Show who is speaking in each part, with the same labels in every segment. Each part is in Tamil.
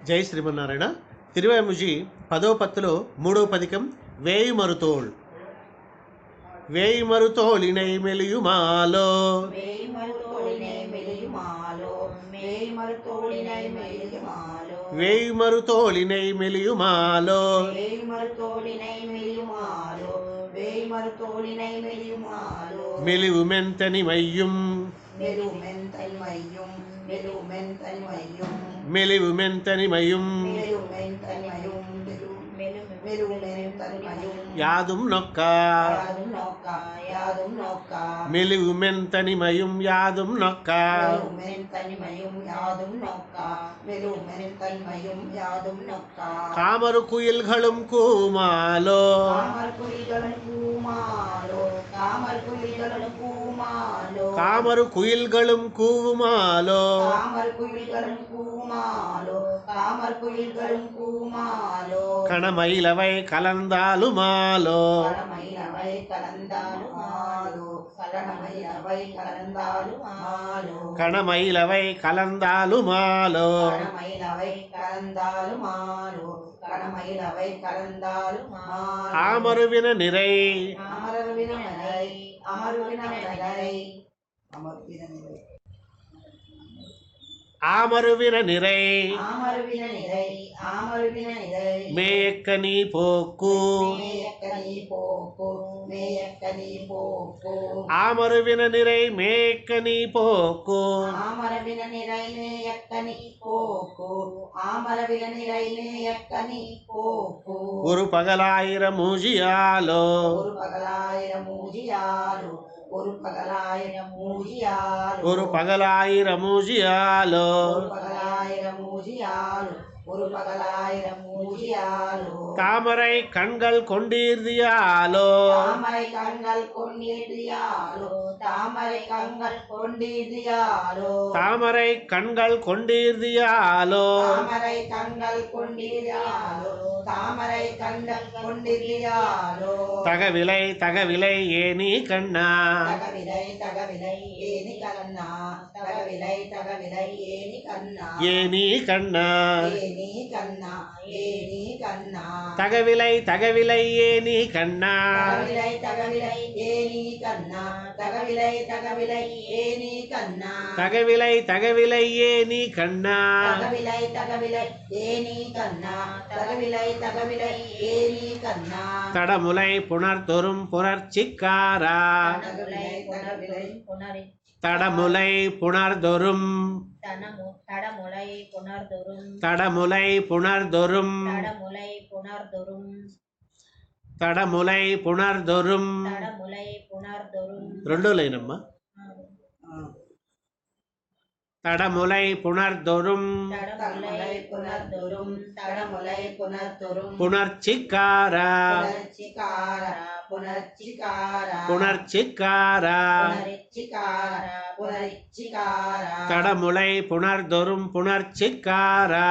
Speaker 1: జై శ్రీమన్నారాయణ. తిరువేముజి 10వ పత్తులో 3వ పదికం వేయిమరుతోళ్. వేయిమరుతోళినై మెలియుమాలో వేయిమరుతోళినై మెలియుమాలో మెలివు మెంతని మయ్యుం మెలివు మెంతని మయ్యుం యాదుం నొక్క మెలివు మెంతని మయం యాదుం నొక్క காமரு குயில்களும் கூமாலோ காமரு குயில்களும் கூவுமாலோ கணமயிலவை கலந்தாலுமாலோ கணமயிலவை கலந்தாலுமாலோ ஆமருவின நிறை ஆமருவின நிறை மேயக்கனி போக்கு ஆமருவின நிறை மேயக்கனி போக்கு ஒரு பகலாயிரம் மூஜியாலோ ஒரு பகலாயிரம் மூஜியாலோ தாமரை கண்கள் கொண்டீர்தியாலோ தாமரை கண்கள் கொண்டீர்தியாலோ தகவிலை தகவிலை ஏனி கண்ணா ஏனி கண்ணா தகவிலை தகவிலை ஏனி கண்ணா தகவிலை தகவிலை ஏனி கண்ணா தடமுலை புணர்தொரும் புணர்ச்சிக்காரா தடமுலை புணர்தொரும் தடமுலை புணர்தொரும் தடமுலை புணர்தொரும் రెండో లైన్ అమ్మా. தடமுலை புணர்தொரும் புணர்ச்சிக்காரா புணர்ச்சிக்காரா தடமுலை புணர்தொரும் புணர்ச்சிக்காரா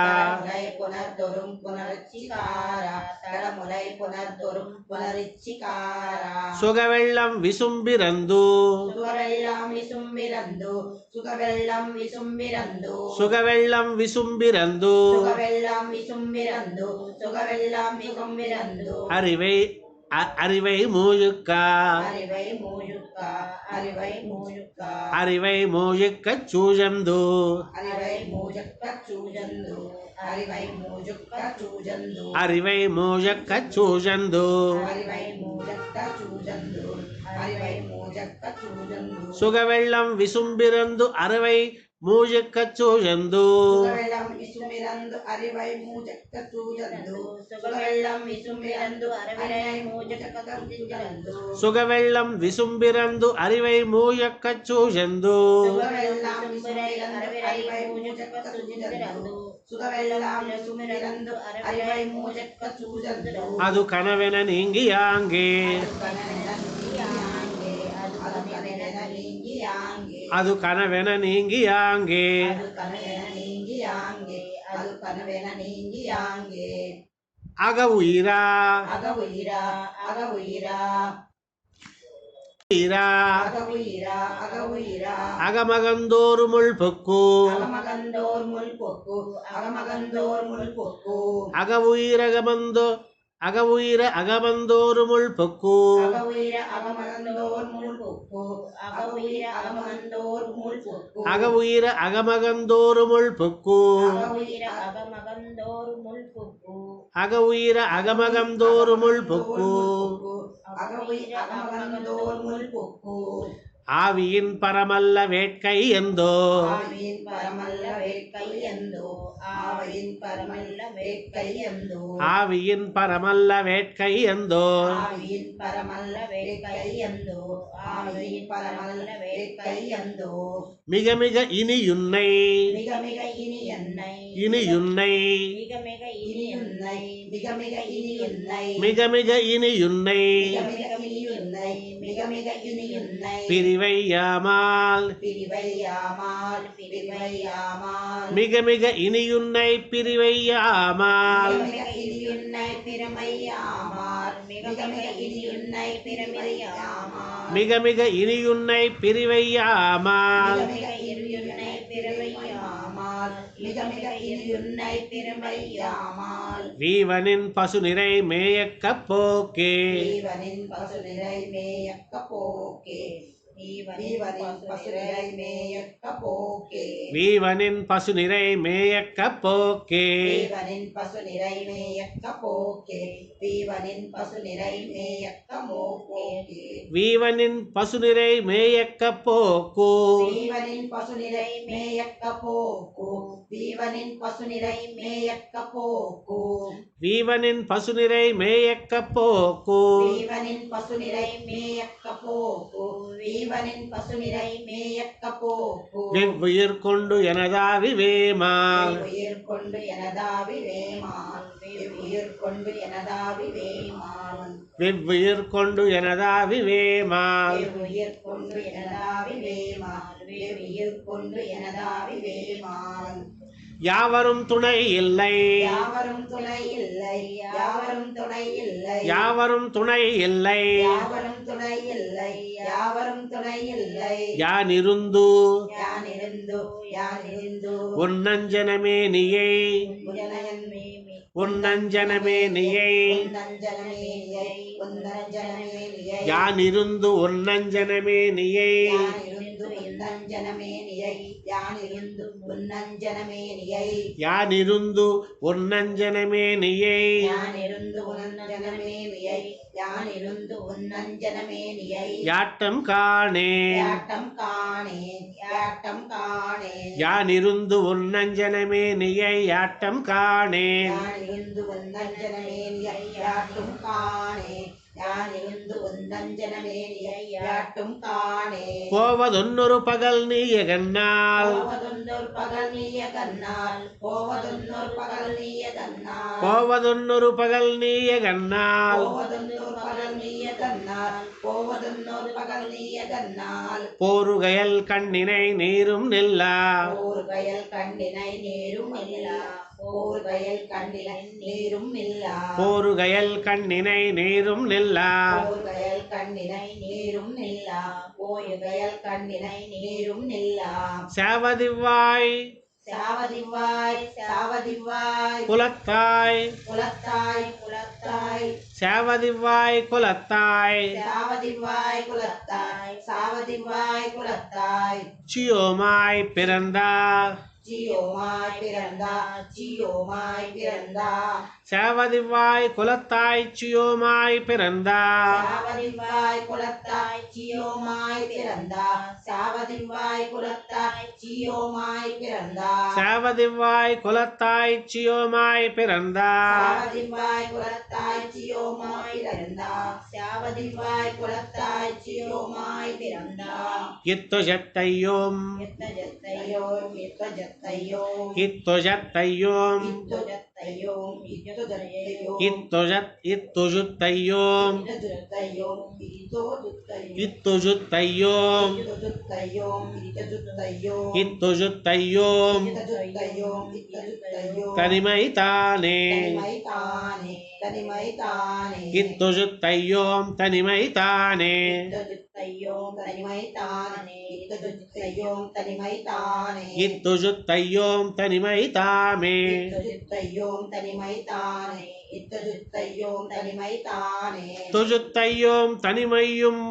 Speaker 1: சுகவெள்ளம் விசும்பிரந்து சுகவெள்ளம் விசும்பிரந்து அறிவை அறிவை மூயுக்கா அறிவை மூயுக்க சூஜந்து அறிவை மூஜக்க சூஜந்து சுகவெள்ளம் விசும்பிரந்து அறுவை மூஜக்க சூஜந்து சுகவெள்ளம் விசும்பிரந்து அறிவை மூஜக்க சூஜந்து அது கனவென நீங்கியாங்கே அது கனவென நீங்கியாங்கே அக உயிரா அகமகந்தோர் முள் பொக்கு அகவுயிர அகமந்தோர் முள் பொக்கு அகவுயிர அகமகந்தோர் முள் பொக்கு அகவுயிர அகமகந்தோர் முள் பொக்கு ஆவியின் பரமல்ல வேட்கை எந்தோ ஆவியின் பரமல்ல வேட்கை எந்தோ மிக மிக இனியுன்னை இனியுன்னை மிக மிக இனியுன்னை பிரிவையாமால் மிக மிக இனியுன்னை பிரிவையாமால் மிக மிக இனியுன்னை பிரிவையாமால் வீவனின் பசு நிறை மேயக்க போக்கே வீவனின் பசு நிறை மேயக்க போக்கே வீவனின் பசு நிறை மேயக்க போக்கு வீவனின் பசு நிறை மேயக்க போக்கு வீவனின் பசு நிறை மேயக்க போக்கு வீவனின் பசு நிறை மேயக்க போக்கு வீவனின் பசு நிறை மேயக்க போக்கு வெவ்வுயிர் கொண்டு எனதாவி வேமால் வெவ்வுயிர் கொண்டு எனதாவி வேமால் வெவ்வுயிர் கொண்டு எனதாவி வேமால் வெவ்வுயிர் கொண்டு எனதாவி வேமால் வெவ்வுயிர் கொண்டு எனதாவி வேமால் வெவ்வுயிர் கொண்டு எனதாவி வேமால் யாவரும் துணை இல்லை யாவரும் துணை இல்லை யாவரும் துணை இல்லை யாவரும் துணை இல்லை யாவரும் துணை இல்லை யாவரும் துணை இல்லை யானிருந்து யானிருந்து யானிருந்து உன்னஞ்சனமே நீயை உன்னஞ்சனமே நீயை யானிருந்து உன்னஞ்சனமே நீயை யானிருந்து உன்னஞ்சனமே நீயை யானிருந்து உன்னஞ்சனமே நீயை யானிருந்து உன்னஞ்சனமே நீயை யானிருந்து உன்னஞ்சனமே நீயை யாட்டம் காணே யாட்டம் காணே யாட்டம் காணே யானிருந்து உன்னஞ்சனமே நீயை யாட்டம் காணே யானிருந்து உன்னஞ்சனமே நீயை யாட்டும் காணே போவதொன்னொரு பகல் நீய கண்ணால் போவதொன்னொரு பகல் நீய கண்ணால் போருகையல் கண்ணினை நீரும் நில்லா போருகையல் கண்ணினை நீரும் நில்லா போருகையல் கண்ணினை நீரும் நில்லா போருகையல் கண்ணினை நீரும் நில்லா போருகையல் கண்ணினை நீரும் நில்லா போயுகையல் கண்ணினை நீரும் நில்லா சாவதிவாய் சாவதிவாய் சாவதிவாய் குலத்தாய் குலத்தாய் குலத்தாய் சாவதிவாய் குலத்தாய் சாவதிவாய் குலத்தாய் சாவதிவாய் குலத்தாய் சியோமாய் பிறந்தா சியோமாய் பிறந்தா சியோமாய் பிறந்தா சாவதிவாய் குலத்தாய் சியோமாய் பிறந்தா சாவதிவாய் குலத்தாய் சியோமாய் பிறந்தா சாவதிவாய் குலத்தாய் சியோமாய் பிறந்தா சாவதிவாய் குலத்தாய் சியோமாய் பிறந்தா சாவதிவாய் குலத்தாய் சியோமாய் பிறந்தா சாவதிவாய் குலத்தாய் சியோமாய் பிறந்தா இத்துஜத்தையோம் இத்துஜத்தையோம் இத்துஜத்தையோம் இத்துஜத்தையோம் இத்துஜத்தையோம் இத்துஜத்தையோம் இத்துஜத்தையோம் இத்துஜத்தையோம் தனிமை தானே இத்துஜத்தையோம் தனிமை தானே
Speaker 2: தையோம் தனிமைத்தானே இத்துஜுத்தையோம் தனிமைத்தானே
Speaker 1: இத்துஜுத்தையோம் தனிமைதாமே
Speaker 2: இத்துஜுத்தையோம் தனிமைத்தானே இத்துஜுத்தையோம் தனிமைத்தானே
Speaker 1: துஜுத்தையோம் தனிமையும்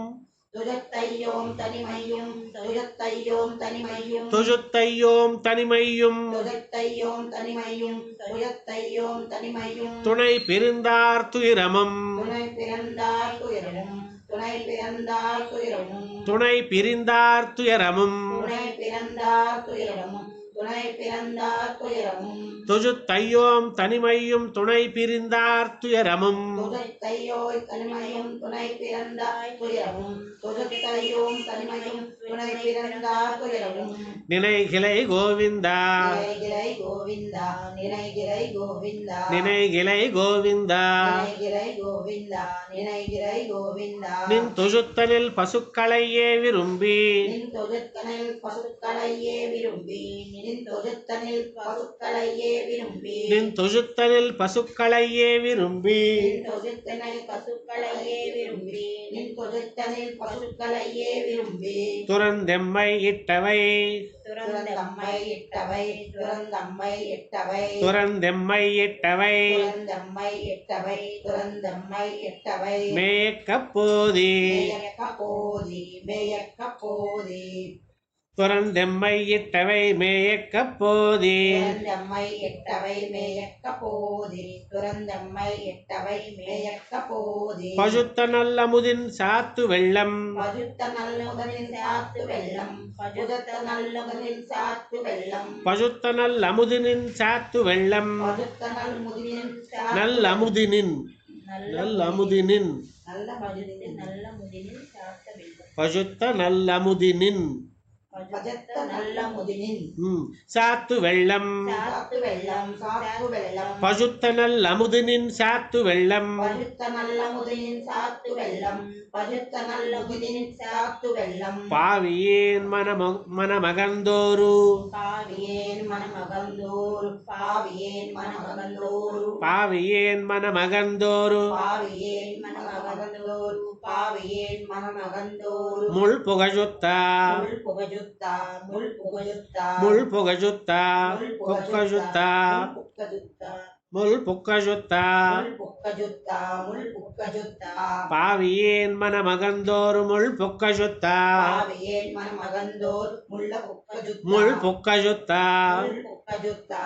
Speaker 2: துஜத்தையோம் தனிமையும் துஜத்தையோம் தனிமையும்
Speaker 1: துஜுத்தையோம் தனிமையும்
Speaker 2: துஜத்தையோம் தனிமையும் துஜத்தையோம் தனிமையும்
Speaker 1: துணை பிரிந்தார் துயரமும்
Speaker 2: துணை பிறந்தார் துயரமும் துணை பிறந்தார் துயரமும்
Speaker 1: துணை பிரிந்தார் துயரமும்
Speaker 2: துணை பிறந்தார் துயரமும் துணை பிறந்தார் துயரமும்
Speaker 1: துஜுத்தையோம் தனிமையும் துணை பிரிந்தார் துயரமும்
Speaker 2: துஜத்தையோய் தனிமையும் துணை பிறந்தாய் துயரமும் துஜத்தையோம் தனிமையும் துணை பிறந்தார் துயரமும்
Speaker 1: நினைகிலை கோவிந்தா
Speaker 2: நினைகிலை கோவிந்தா நினைகிலை கோவிந்தா
Speaker 1: நினைகிலை கோவிந்தா
Speaker 2: நினைகிலை கோவிந்தா நினைகிலை கோவிந்தா
Speaker 1: நின் துஜுத்தனில் பசுக்களையே விரும்பி
Speaker 2: நின் தொகுத்தனில் பசுக்களையே விரும்பி நின் தொகுத்தனில் பசுக்களையே விரும்பி
Speaker 1: நின் துஜுத்தனில் பசுக்களையே விரும்பி
Speaker 2: நின் தொகுத்தனில் பசுக்களையே விரும்பி நின் தொகுத்தனில் பசுக்களையே விரும்பி
Speaker 1: துறந்தெம்மை இட்டவை
Speaker 2: துறந்தம்மை இட்டவை துறந்தம்மை இட்டவை
Speaker 1: துறந்தெம்மை இட்டவை
Speaker 2: துறந்தம்மை இட்டவை துறந்தம்மை இட்டவை
Speaker 1: மேயக்கப் போதி
Speaker 2: மேயக்க போதி மேயக்க போதி
Speaker 1: துறந்தெம்மை இட்டவை மேயக்கப் போதி
Speaker 2: துறந்தம்மை இட்டவை மேயக்க போதி துறந்தம்மை இட்டவை மேயக்க போதி
Speaker 1: பசுத்த நல்லமுதின் சாத்து வெள்ளம்
Speaker 2: பசுத்த நல்லுகனின் சாத்து வெள்ளம் பசுத்த நல்லுகனின் சாத்து வெள்ளம்
Speaker 1: பசுத்த நல்லமுதினின் சாத்து வெள்ளம்
Speaker 2: பசுத்த நல்லமுதினின்
Speaker 1: நல்லமுதினின் நல்லமுதினின்
Speaker 2: நல்ல மதுரினின் நல்ல முதினின் சாத்த வெள்ளம்
Speaker 1: பசுத்த நல்லமுதினின்
Speaker 2: பஜத்த நல்ல முதினின்
Speaker 1: சாத்து வெள்ளம்
Speaker 2: சாத்து வெள்ளம் சாத்து வெள்ளம்
Speaker 1: பசுத்த நல்லமுதினின் சாத்து வெள்ளம்
Speaker 2: பசுத்த நல்ல முதினின் சாத்து வெள்ளம் பசுத்த நல்ல முதினின் சாத்து வெள்ளம்
Speaker 1: பாவியேன் மனமகந்தோரு
Speaker 2: பாவியேன் மனமகந்தோரு பாவியேன் மனமகந்தோரு
Speaker 1: பாவியேன் மனமகந்தோரு
Speaker 2: பாவியேன் மனமகந்தோரு பாவியேன் மனமகந்தோரு
Speaker 1: முள் புகஜுத்தா
Speaker 2: முள் புகஜுத்தா முள் புகஜுத்தா
Speaker 1: முள் புகஜுத்தா புக்கஜுத்தா
Speaker 2: புக்கஜுத்தா
Speaker 1: முள் புக்கஜுத்தா
Speaker 2: முள் புக்கஜுத்தா முள் புக்கஜுத்தா
Speaker 1: பாவியேன் மனமகந்தோரு முள் புக்கஜுத்தா
Speaker 2: பாவியேன் மனமகந்தோர் முள்ள புக்கஜுத்தா
Speaker 1: முள் புக்கஜுத்தா
Speaker 2: முள் புக்கஜுத்தா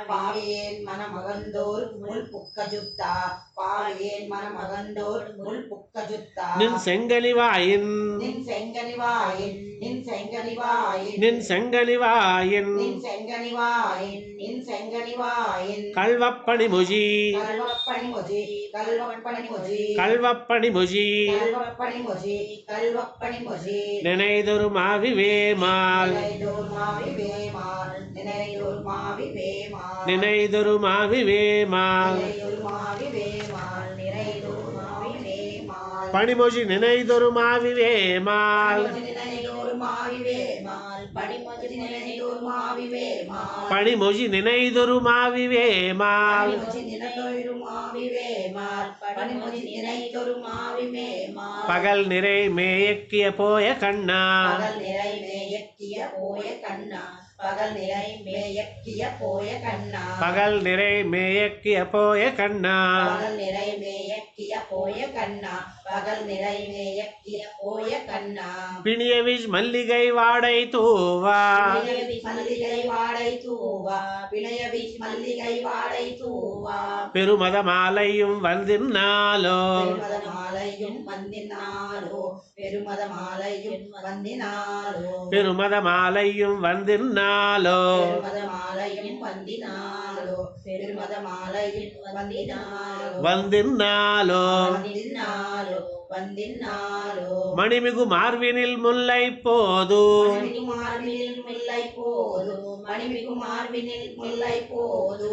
Speaker 2: பாவியேன் மனமகந்தோர் முள் புக்கஜுத்தா பாவியேன் மனமகந்தோர் முள் புக்கஜுத்தா
Speaker 1: நின் செங்கனிவாயின்
Speaker 2: நின் செங்கனிவாயின் நின் செங்கனிவாயின்
Speaker 1: நின் செங்கனிவாயின்
Speaker 2: நின் செங்கனிவாயின் நின் செங்கனிவாயின்
Speaker 1: கல்வப்பணி முஜி
Speaker 2: கல்வப்பணி மொழி கல்வப்பணி மொழி
Speaker 1: கல்வப்பணி முஜி
Speaker 2: கல்வப்பணி மொழி கல்வப்பணி மொழி
Speaker 1: நினைதொரு மாவி வேமால்
Speaker 2: நினைதோர் மாவி வேமால் நினைதோர் மாவி வேமால்
Speaker 1: நினைதொரு மாவி வேமால்
Speaker 2: நினைதோர் மாவி வேமால் நினைதோர் மாவி வேமால்
Speaker 1: பணிமொழி நினைதொரு மாவி வேமால்
Speaker 2: நினைதோர் மாவி வேமால் படிமொழி நினைதோர் மாவி வேமால்
Speaker 1: பணிமொழி நினைதொரு மாவி வேமால்
Speaker 2: படிமொழி நினைதோர் மாவி வேமால் படிமொழி நினைதோர் மாவி வேமால்
Speaker 1: பகல் நிறை மேயக்கிய போய கண்ணா
Speaker 2: பகல் நிறை மேயக்கிய போய கண்ணா பகல் நிறை மேயக்கிய போய கண்ணா
Speaker 1: பகல் நிறை மேயக்கிய போய கண்ணா
Speaker 2: பகல் நிறை மேயக்கிய போய கண்ணா பகல் நிறை மேயக்கிய போய கண்ணா
Speaker 1: பிணியவிஷ் மல்லிகை வாடை தூவா
Speaker 2: பிணையவிஷ் மல்லிகை வாடை தூவா பிணையவிஷ் மல்லிகை வாடை தூவா
Speaker 1: பெருமத மாலையும் வந்தினாலோ
Speaker 2: பெருமத மாலையும் வந்தினாலோ பெருமத மாலையும் வந்தினாலோ
Speaker 1: பெருமத மாலையும் வந்தினாலோ
Speaker 2: பெருமத மாலையும் வந்தினாலோ பெருமத மாலையும் வந்தினாலோ
Speaker 1: வந்தினாலோ
Speaker 2: வந்தினாலோ வந்தினாலோ
Speaker 1: மணிமிகு மார்பினில் முல்லை போது
Speaker 2: மணிமிகு மார்பினில் முல்லை போது மணிமிகு மார்பினில் முல்லை போது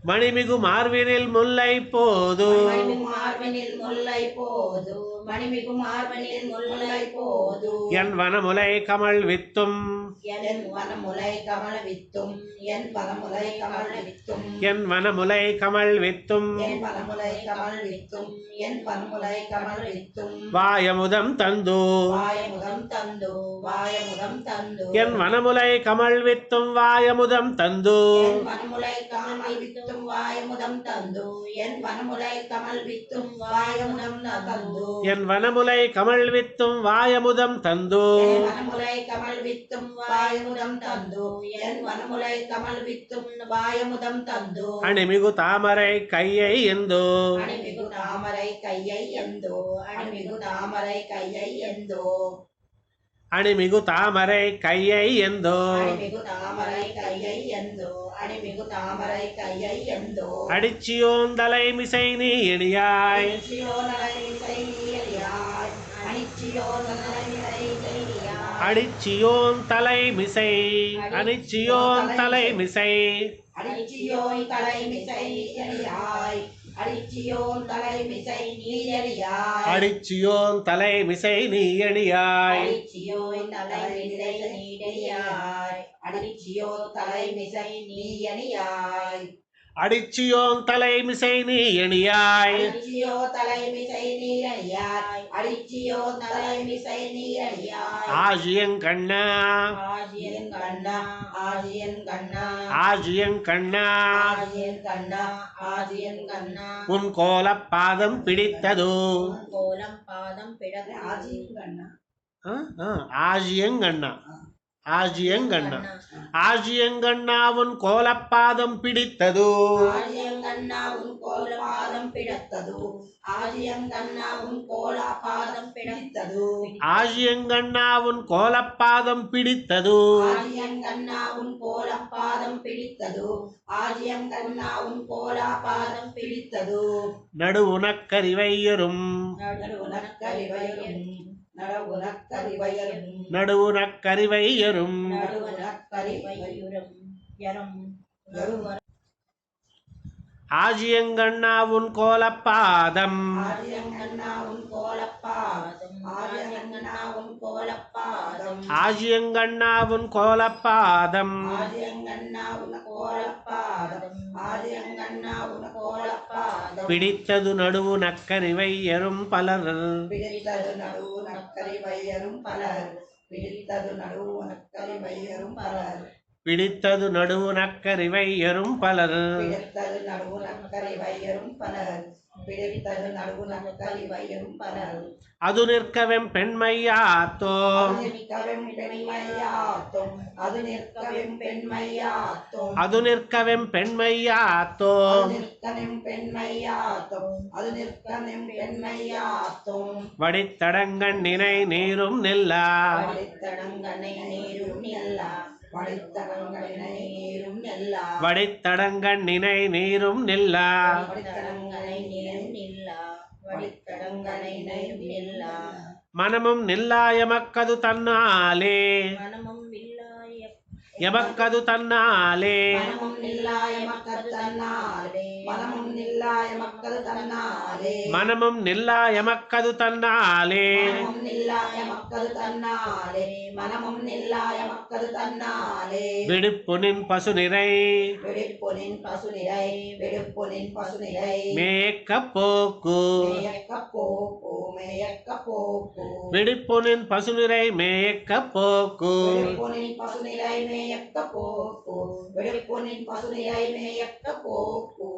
Speaker 1: மணிமிகு மார்பினில் முல்லை போது
Speaker 2: மணிமிகு மார்பினில் முல்லை போது மணிமிகு மார்பினில் முல்லை போது
Speaker 1: என் வனமுலை கமல் வித்தும்
Speaker 2: என் வனமுலை கமல வித்தும் என் வனமுலை கமல வித்தும்
Speaker 1: என் வனமுலை கமல் வித்தும்
Speaker 2: என் வனமுலை கமல் வித்தும் என் வனமுலை கமல் வித்தும்
Speaker 1: வாயமுதம் தந்து
Speaker 2: வாயமுதம் தந்து வாயமுதம் தந்து
Speaker 1: என் வனமுலை கமல் வித்தும் வாயமுதம் தந்து
Speaker 2: என் வனமுலை கமல் வித்தும் வாயமுதம் தந்து என் வனமுலை கமல் வித்தும் வாயமுதம் தந்து
Speaker 1: என் வனமுலை கமல் வித்தும் வாயமுதம் தந்து
Speaker 2: என் வனமுலை கமல் வித்தும் வாயமுதம் தந்து என் வனமுலை கமல் வித்தும் வாயமுதம் தந்து
Speaker 1: அணிமிகு தாமரை கையை எந்தோ
Speaker 2: அணிமிகு தாமரை கையை எந்தோ அணிமிகு தாமரை கையை எந்தோ
Speaker 1: அணிமிகு தாமரை கையை எந்தோ
Speaker 2: அணிமிகு தாமரை கையை எந்தோ அணிமிகு தாமரை கையை எந்தோ
Speaker 1: அடிச்சியோந்தலை மிசை நீ எணியாய்
Speaker 2: அணிச்சியோ நலமிசை நீரியாய் அணிச்சியோ நலமிசை நீரியாய்
Speaker 1: அடிச்சியோன் தலை மிசை அணிச்சியோன் தலை மிசை
Speaker 2: அடிச்சியோன் தலைமிசை நீரியாய் அடிச்சியோன் தலைமிசை நீரியாய்
Speaker 1: அடிச்சியோன் தலை மிசை நீ எணியாய்
Speaker 2: அடிச்சியோன் தலைமிசை நீரியாய் அடிச்சியோ தலைமிசை நீயணியாய்
Speaker 1: அடிச்சியோன் தலை மிசை நீ எணியாய்
Speaker 2: அடிச்சியோ தலைமிசை நீரணியாய் அடிச்சியோ தலைமிசை நீரணியாய்
Speaker 1: ஆஜியங்கண்ணா
Speaker 2: ஆஜியன் கண்ணா ஆஜியன் கண்ணா
Speaker 1: ஆஜியங்கண்ணா
Speaker 2: ஆஜியன் கண்ணா ஆஜியன் கண்ணா
Speaker 1: உன் கோலப் பாதம் பிடித்ததோ
Speaker 2: கோலம் பாதம் பிடர் ஆஜியன் கண்ணா
Speaker 1: ஆஜியங்கண்ணா ஆஜியங்கண்ணா ஆஜியங்கண்ணா உன் கோலப்பாதம் பிடித்ததோ
Speaker 2: ஆஜியங்கண்ணா உன் கோல பாதம் பிடித்தது ஆஜியங்கண்ணா உன் கோல பாதம் பிடித்தது
Speaker 1: ஆஜியங்கண்ணா உன் கோலப்பாதம் பிடித்ததோ
Speaker 2: ஆஜியங்கண்ணா உன் கோல பாதம் பிடித்தது ஆஜியங்கண்ணா உன் கோல பாதம் பிடித்தது
Speaker 1: நடுவுனக்கரிவையரும்
Speaker 2: நடுவுனக்கரிவையரும் நடுவுனக்கரிவையரும்
Speaker 1: நடுவுனக்கரிவையரும்
Speaker 2: நடுவுனக்கரிவையரும் யரும்
Speaker 1: ஆஜியங்கண்ணா உன் கோலப்பாதம்
Speaker 2: ஆஜியங்கண்ணா உன் கோலப்பாதம் ஆஜியங்கண்ணா உன் கோலப்பாதம்
Speaker 1: ஆஜியங்கண்ணா உன் கோலப்பாதம்
Speaker 2: ஆஜியங்கண்ணா உன் கோலப்பாதம் ஆஜியங்கண்ணா உன் கோலப்பாதம்
Speaker 1: பிடித்தது நடுவுனக்கரிவையரும் பலர்
Speaker 2: பிடித்தது நடுவுனக்கரிவையரும் பலர் பிடித்தது நடுவுனக்கரிவையரும் பலர்
Speaker 1: பிடித்தது நடுவுனக்கரிவையரும் பலர்
Speaker 2: பிடித்தது நடுவுனக்கரிவையரும் பலர் பிடித்தது நடுவுனக்கரிவையரும் பலர்
Speaker 1: அது நிற்கவெம் பெண்மையாத்தோம்
Speaker 2: அது நிற்கவெம் பெண்மையாத்தும் அது நிற்கவெம் பெண்மையாத்தும்
Speaker 1: அது நிற்கவெம் பெண்மையாத்தோம்
Speaker 2: அது நிற்கவெம் பெண்மையாத்தும் அது நிற்கவெம் பெண்மையாத்தும்
Speaker 1: வடித்தடங்கண் நினை நீரும் நெல்லா
Speaker 2: வடித்தடங்கனை நீரும் நெல்லா வடித்தடங்கனை நீரும் நெல்லா
Speaker 1: வடித்தடங்கண் நினை நீரும் நெல்லா
Speaker 2: வடித்தடங்கனை நீரும் நெல்லா வடித்தடங்கனை நீரும் நெல்லா
Speaker 1: மனமும் நில்லாயமக்கது தன்னாலே
Speaker 2: மனமும் வில்லாய
Speaker 1: எமக்கது தன்னாலே
Speaker 2: மனமும் நில்லாய மக்கள் தன்னாலே மனமும் நில்லாய மக்கள் தன்னாலே
Speaker 1: மனமும் நில்லாயமக்கது தன்னாலே
Speaker 2: மனமும் நில்லாய மக்கள் தன்னாலே மனமும் நில்லாய மக்கள் தன்னாலே
Speaker 1: விடுப்புனின் பசுநிறை
Speaker 2: வெடிப்பொனின் பசுநிலை வெடிப்பொனின் பசுநிலை
Speaker 1: மேக்க போக்கு
Speaker 2: மேயக்க போக்கு மேயக்க போக்கு
Speaker 1: விடுப்புனின் பசுநிறை மேக்க போக்கு
Speaker 2: வெடிப்பொனின் பசுநிலை மேயக்க போக்கு வெடிப்பொனின் பசுநிலை மேயக்க போக்கு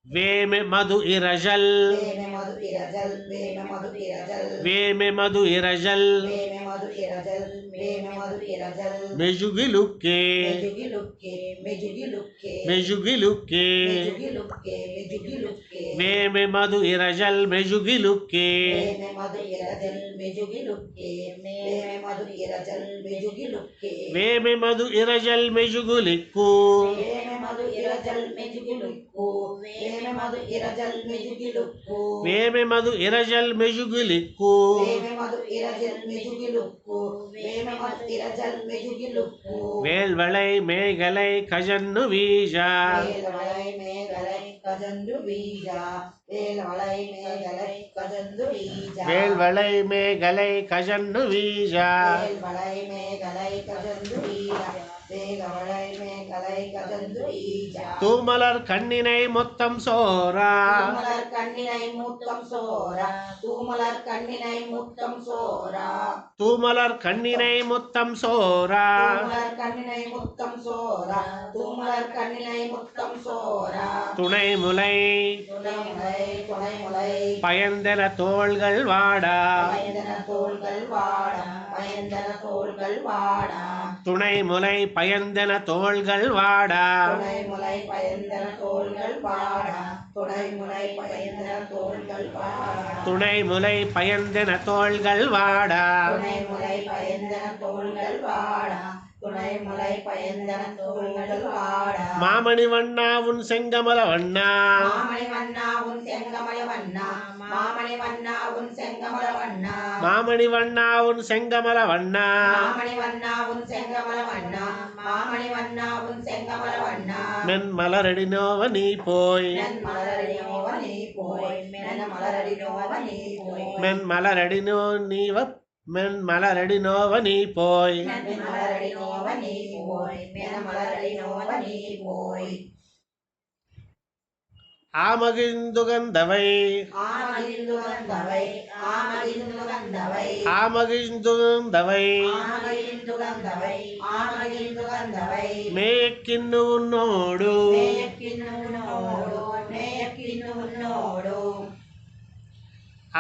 Speaker 1: வேமெ மது இரஜல்
Speaker 2: வேமே மது இரஜல் வேமே மது இரஜல்
Speaker 1: வேமெ மது இரஜல்
Speaker 2: வேமே மது இரஜல் வேமே மது இரஜல்
Speaker 1: மெஜுகிலுக்கே
Speaker 2: மெஜுகிலுக்கே மெஜுகிலுக்கே
Speaker 1: மெஜுகிலுக்கே
Speaker 2: மெஜுகிலுக்கே மெஜுகிலுக்கே
Speaker 1: వేమె మధు ఇరజల్ మెజుగిలుక్కే
Speaker 2: వేమే మధు ఇరజల్ మెజుగిలుక్కే వేమే మధు ఇరజల్ మెజుగిలుక్కే
Speaker 1: వేమె మధు ఇరజల్ మెజుగులిక్కు
Speaker 2: వేమే మధు ఇరజల్ మెజుగిలుక్కు వేమే వేమె మధు ఇరజల్ మెజుగిలుక్కు
Speaker 1: వేమె మధు ఇరజల్ మెజుగిలిక్కు
Speaker 2: వేమె మధు ఇరజల్ మెజుగిలుక్కు వేమె మధు ఇరజల్ మెజుగిలుక్కు
Speaker 1: வேல்வளை மேகலை கஜன்னு வீஜா
Speaker 2: வேலவளை மேகலை கஜந்து வீஜா வேலவளை மேகலை கஜந்து வீஜா
Speaker 1: வேல்வளை மேகலை கஜன்னு வீஜா
Speaker 2: வேல்வளை மேகலை கஜந்து வீஜா வேலவளை மேகலை கஜந்து வீஜா
Speaker 1: தூமலர் கண்ணினை மொத்தம் சோரா
Speaker 2: தூமலர் கண்ணினை முத்தம் சோரா தூமலர் கண்ணினை முத்தம் சோரா
Speaker 1: தூமலர் கண்ணினை முத்தம் சோரா
Speaker 2: தூமலர் கண்ணினை முத்தம் சோரா தூமலர் கண்ணினை முத்தம் சோரா
Speaker 1: துணை முலை
Speaker 2: துணைமுலை துணைமுலை
Speaker 1: பயந்தன தோள்கள் வாடா
Speaker 2: பயந்தன தோள்கள் வாடா பயந்தன தோள்கள் வாடா
Speaker 1: துணை முலை பயந்தன தோள்கள் வாடா
Speaker 2: துணைமுலை பயந்தன தோள்கள் வாடா துணைமுலை பயந்தன தோள்கள் வாடா
Speaker 1: துணை முலை பயந்தன தோள்கள் வாடா
Speaker 2: துணைமுலை பயந்தன தோள்கள் வாடா துணைமுலை பயந்தன தோள்கள் வாடா
Speaker 1: மாமணி வண்ணா உன் செங்கமல வண்ணா
Speaker 2: மாமணி வண்ணா உன் செங்கமல வண்ணா மாமணி வண்ணா உன் செங்கமல வண்ணா
Speaker 1: மாமணி வண்ணா உன் செங்கமல வண்ணா
Speaker 2: மாமணி வண்ணா உன் செங்கமல வண்ணா மாமணி வண்ணா உன் செங்கமல வண்ணா
Speaker 1: மென் மலரடி நோவ நீ போய்
Speaker 2: மென் மலரடி நோவ நீ போய் மென் மலரடி நோவ நீ போய்
Speaker 1: மென் மலரடி நோ நீவ மென் மலரடி நோவ நீ போய்
Speaker 2: மென் மலரடி நோவ நீ போய் மென் மலரடி நோவ நீ போய்
Speaker 1: ஆமகிந்துகந்தவை
Speaker 2: ஆமகிந்துகந்தவை ஆமகிந்துகந்தவை
Speaker 1: ஆமகிந்துகந்தவை
Speaker 2: ஆமகிந்துகந்தவை ஆமகிந்துகந்தவை
Speaker 1: மேயக்கின்னு உன்னோடு
Speaker 2: மேயக்கின்னோடு மேயக்கின்னோடு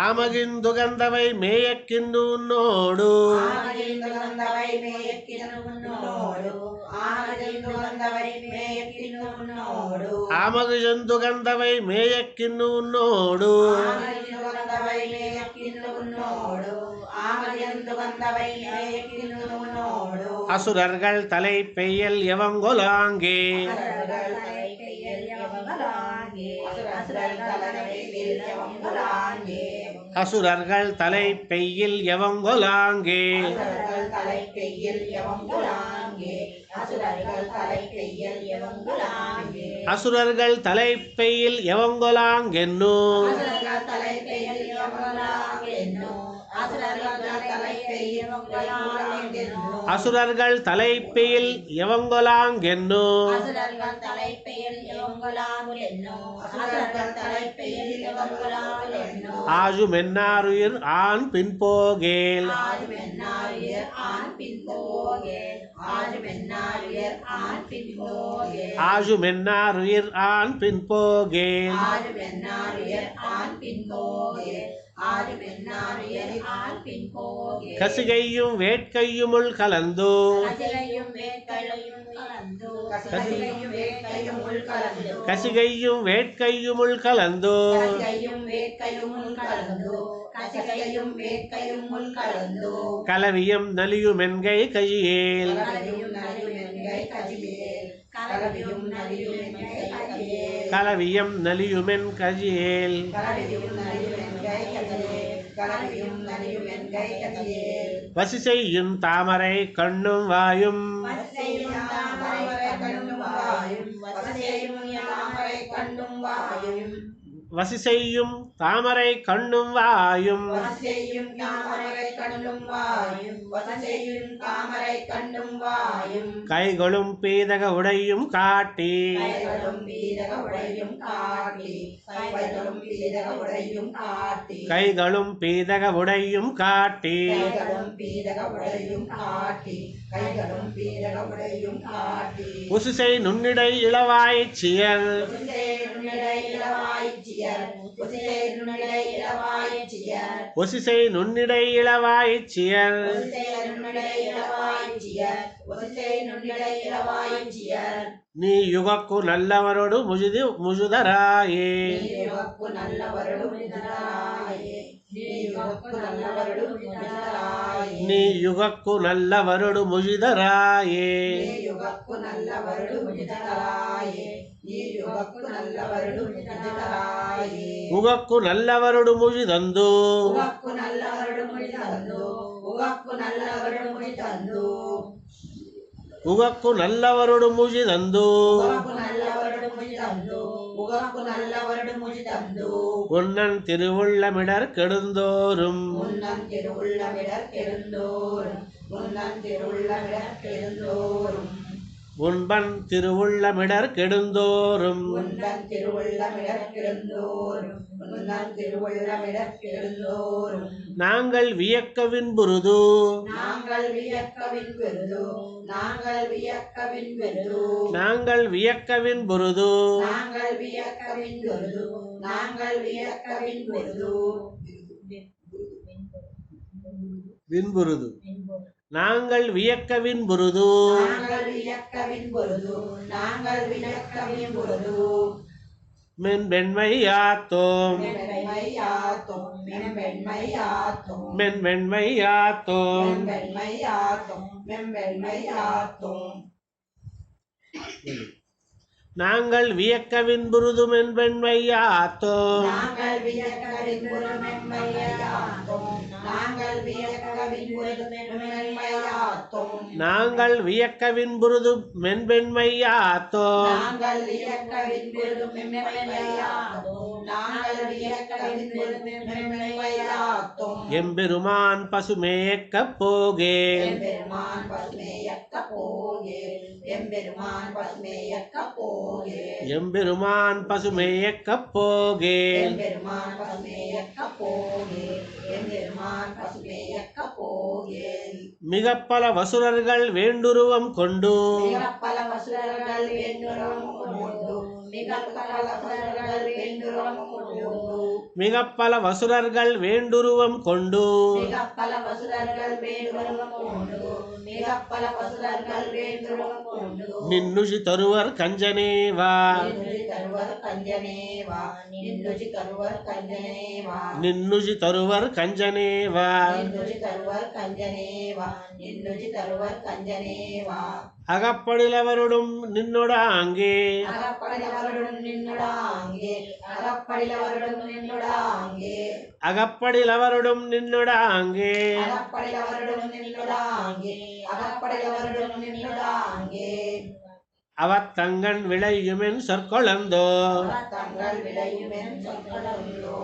Speaker 1: ஆமகிந்துகந்தவை மேயக்கின்னு உன்னோடு
Speaker 2: ஆமகிந்துகந்தவை மேயக்கின்னோடு ஆமகிந்துகந்தவை மேயக்கின்னோடு
Speaker 1: ஆமகிந்துகந்தவை மேயக்கின்னு உன்னோடு
Speaker 2: ஆமகிந்துகந்தவை மேயக்கின்னோடு ஆமகிந்துகந்தவை மேயக்கின்னோடு
Speaker 1: அசுரர்கள் தலை பெய்யல் எவங்கொலாங்கே
Speaker 2: அசுரர்கள் தலை பெய்யல் எவங்கொலாங்கே அசுரர்கள் தலை பெய்யல் எவங்கொலாங்கே
Speaker 1: அசுரர்கள் தலை பெய்யில் எவங்கொலாங்கே
Speaker 2: அசுரர்கள் தலை பெய்யல் எவங்கொலாங்கே அசுரர்கள் தலை பெய்யல் எவங்கொலாங்கே
Speaker 1: அசுரர்கள் தலை பெய்யில் எவங்கொலாங்கென்னு
Speaker 2: அசுரர்கள் தலை பெய்யல் எவங்கொலாங்கென்னு அசுரர்கள் தலை பெய்யல் எவங்கொலாங்கென்னு
Speaker 1: அசுரர்கள் தலை பெய்யில் எவங்கொலாங்கென்னு
Speaker 2: அசுரர்கள் தலை பெய்யல் எவங்கொலாங்கென்னு அசுரர்கள் தலை பெய்யல் எவங்கொலாங்கென்னு
Speaker 1: ஆஜுமென்னாருயிர் ஆண் பின்போகேல்
Speaker 2: ஆஜுமென்னாருயிர் ஆண் பின்போகேல் ஆஜுமென்னாருயிர் ஆண் பின்போகேல்
Speaker 1: ஆஜுமென்னாருயிர் ஆண் பின்போகேல்
Speaker 2: ஆஜுமென்னாருயிர் ஆண் பின்போகேல் ஆஜுமென்னாருயிர் ஆண் பின்போகேல்
Speaker 1: கசிகையும் வேட்கையுமுள் கலந்து
Speaker 2: கசிகையும் வேட்கையும் கலந்து கசிகையும் வேட்கையும் உள் கலந்து
Speaker 1: கசிகையும் வேட்கையுமுள் கலந்து
Speaker 2: கசிகையும் வேட்கையும் உள் கலந்து கசிகையும் வேட்கையும் உள் கலந்து
Speaker 1: கலவியம் நலியுமென்கை கஜியேல்
Speaker 2: கலவியும் நலியுமென்கை கஜியேல் கலவியும் நலியுமென்கை கஜியேல்
Speaker 1: கலவியம் நலியுமென் கஜியேல்
Speaker 2: கலவியும் நலியுமென்கை கஜியேல் கலவியும் நலியுமென்கை கஜியேல்
Speaker 1: வசி செய்யும் தாமரை கண்ணும் வாயும்
Speaker 2: வசிசெய்யும் தாமரை கண்ணும் வாயும் வசிசெய்யும் தாமரை கண்ணும் வாயும்
Speaker 1: வசி செய்யும் தாமரை கண்ணும் வாயும்
Speaker 2: வசிசெய்யும் தாமரை கண்ணும் வாயும் வசிசெய்யும் தாமரை கண்ணும் வாயும்
Speaker 1: கைகளும் பீதக உடையும் காட்டி
Speaker 2: கைகளும் பீதக உடையும் காட்டி கைகளும் பீதக உடையும் காட்டி
Speaker 1: கைகளும் பீதக உடையும் காட்டி
Speaker 2: கைகளும் பீதக உடையும் காட்டி கைகளும் பீதக உடையும் காட்டி
Speaker 1: உசுசை நுண்ணிடை இளவாய்ச் சியல் ஒசிசை நுண்ணிடை இளவாய்ச் சியல் நீ யுகக்கு நல்லவரோடு முஜுதராயே நீ யுகக்கு நல்லவரோடு முஜுதராயே
Speaker 2: యుగక్కు నల్లవరుడు ముజితరాయే ఈ యుగ உகக்கு நல்லவருடு முஜிதராயே
Speaker 1: உகக்கு நல்லவருடு முழி தந்து
Speaker 2: உகக்கு நல்லவருடு முடி தந்து உகக்கு நல்லவருடு முடி தந்து
Speaker 1: உகக்கு நல்லவருடு முழி தந்து
Speaker 2: உகக்கு நல்லவருடு முடி தந்து உகக்கு நல்லவருடு முடி தந்து
Speaker 1: பொன்னன் திருவுள்ளமிடர் கெடுந்தோறும்
Speaker 2: முன்னன் திருவுள்ளமிடர் கெடுந்தோறும் முன்னன் திருவுள்ளமிடர் கெடுந்தோறும்
Speaker 1: உன்பன் திருவுள்ளமிடர் கெடுந்தோறும்
Speaker 2: முன்னன் திருவுள்ளமிடர் கெடுந்தோறும் முன்னன் திருவுள்ளமிடர் கெடுந்தோறும்
Speaker 1: நாங்கள் வியக்கவின் புருது
Speaker 2: நாங்கள் வியக்கவின் பெருது நாங்கள் வியக்கவின் பெருது
Speaker 1: நாங்கள் வியக்கவின் புருது
Speaker 2: நாங்கள் வியக்கவின் பெருது நாங்கள் வியக்கவின் பெருது
Speaker 1: வின்புருது நாங்கள் வியக்கவின் புருது
Speaker 2: நாங்கள் வியக்கவின் பொருது நாங்கள் வியக்கவின் பொருது
Speaker 1: மென்வெண்மையாத்தோம்
Speaker 2: மென்மையாத்தும் மென்மையாத்தும்
Speaker 1: மென்வெண்மையாத்தோம்
Speaker 2: மென்மையாத்தும் மென்மையாத்தும்
Speaker 1: நாங்கள் வியக்கவின் புருது மென்வெண்மையாத்தோம்
Speaker 2: நாங்கள் வியக்கவின் பொருள் மென்மையாத்தும் நாங்கள் வியக்கவின் பொருள் மென்மையாத்தும்
Speaker 1: நாங்கள் வியக்கவின் புருது மென்வெண்மையாத்தோம்
Speaker 2: நாங்கள் வியக்கவின் பொருள் மென்மையாத்தும் நாங்கள் வியக்கவின் பொருள் மென்மையாத்தும்
Speaker 1: எம்பெருமான் பசுமேயக்கப் போகே
Speaker 2: எம்பெருமான் பசுமேயக்க போகே எம்பெருமான் பசுமேயக்க போகே
Speaker 1: எம்பெருமான் பசுமேயக்கப் போகே
Speaker 2: எம்பெருமான் பசுமேயக்க போகே எம்பெருமான் பசுமேயக்க போகே
Speaker 1: மிகப் பல வசுரர்கள் வேண்டுருவம் கொண்டு
Speaker 2: மிகப்பல வசுரர்கள் வேண்டுரம் கொண்டு மிகப்பல வசுரர்கள் வேண்டுரம் கொண்டு
Speaker 1: மிகப் பல வசுரர்கள் வேண்டுருவம் கொண்டு
Speaker 2: மிகப்பல வசுரர்கள் வேண்டுரம் கொண்டு மிகப்பல வசுரர்கள் வேண்டுரம் கொண்டு
Speaker 1: நின்னுஜி தருவர் கஞ்சனேவா
Speaker 2: நின்னுஜி தருவர் கஞ்சனேவா நின்னுஜி தருவர் கஞ்சனேவா
Speaker 1: நின்னுஜி தருவர் கஞ்சனேவா
Speaker 2: நின்னுஜி தருவர் கஞ்சனேவா நின்னுஜி தருவர் கஞ்சனேவா
Speaker 1: அகப்படிலவருடும் நின்னொடாங்கே
Speaker 2: அகப்படிலவருடன் நின்னுடாங்கே அகப்படிலவருடன் நின்னுடாங்கே
Speaker 1: அகப்படிலவருடும் நின்னொடாங்கே
Speaker 2: அகப்படிலவருடன் நின்னுடாங்கே அகப்படிலவருடன் நின்னுடாங்கே
Speaker 1: அவத்தங்கண் விளையுமென் சொற்கொளந்தோ
Speaker 2: தங்கள் விளையுமென் சொற்களந்தோ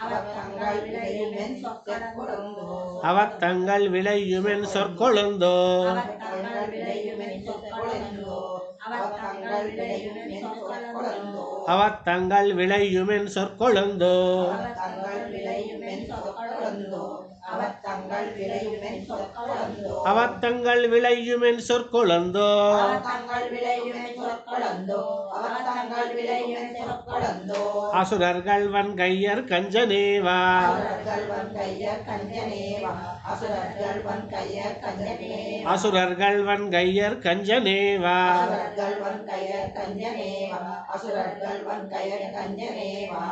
Speaker 2: அவத்தங்கள் விளையுமென் சொற்களந்தோ
Speaker 1: அவத்தங்கள் விளையுமென் சொற்கொளந்தோ
Speaker 2: அவத்தங்கள் விளையுமென் சொற்களந்தோ அவத்தங்கள் விளையுமென் சொற்களந்தோ
Speaker 1: அவத்தங்கள் விளையுமென் சொற்கொளந்தோ
Speaker 2: அவத்தங்கள் விளையுமென் சொற்களந்தோ அவத்தங்கள் விளையுமென் சொற்களந்தோ
Speaker 1: அவத்தங்கள் விளையுமென் சொற்கொளந்தோ
Speaker 2: அவத்தங்கள் விளையுமென் சொற்களந்தோ அவத்தங்கள் விளையுமென் சொற்களந்தோ
Speaker 1: அசுரர்கள் வன்கையர் கஞ்சனேவா
Speaker 2: அசுரர்கள் வன்கையர் கஞ்சனேவா அசுரர்கள் வன்கையர் கஞ்சனேவா
Speaker 1: அசுரர்கள் வன்கையர் கஞ்சனேவா
Speaker 2: அசுரர்கள் வன்கையர் கஞ்சனேவா அசுரர்கள் வன்கையர் கஞ்சனேவா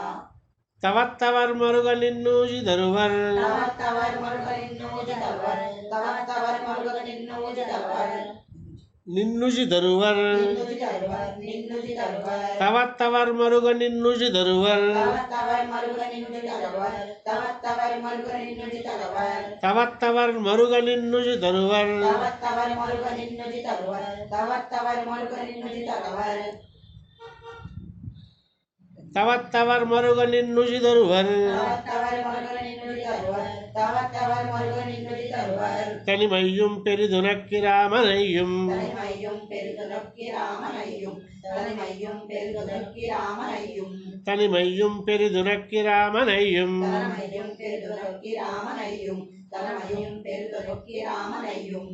Speaker 1: தவத்தவர் மருக நின்னூஜி தருவர்
Speaker 2: தவத்தவர் முருகனின் நூஜி தருவர் தவத்தவர் முருகனின் நூஜி தருவர்
Speaker 1: நின்னுஜி தருவர்
Speaker 2: நின்னுஜி தருவர் நின்னுஜி தருவர்
Speaker 1: தவத்தவர் மருக நின்னுஜி தருவர்
Speaker 2: தவத்தவர் முருகனின் நூஜி தருவர் தவத்தவர் முருகனின் நூஜி தருவர்
Speaker 1: தவத்தவர் மருக நின்னுஜி தருவர்
Speaker 2: தவத்தவர் முருகனின் நூஜி தருவர் தவத்தவர் முருகனின் நூஜி தருவர்
Speaker 1: தவத்தவர் மருக நின்னுஜி தருவர்
Speaker 2: தவத்தவர் முருகனின் நூஜி தருவர் தவத்தவர் முருகனின் நூஜி தருவர்
Speaker 1: தனிமையும் பெரிதுனக்கிராமனையும்
Speaker 2: தனிமையும் பெருகுதற்கி ராமனையும் தனிமையும் பெருகுதற்கி ராமனையும்
Speaker 1: தனிமையும் பெரிதுனக்கிராமனையும்
Speaker 2: தனிமையும் பெருகுதற்கி ராமனையும் தனிமையும் பெருகுதற்கி ராமனையும்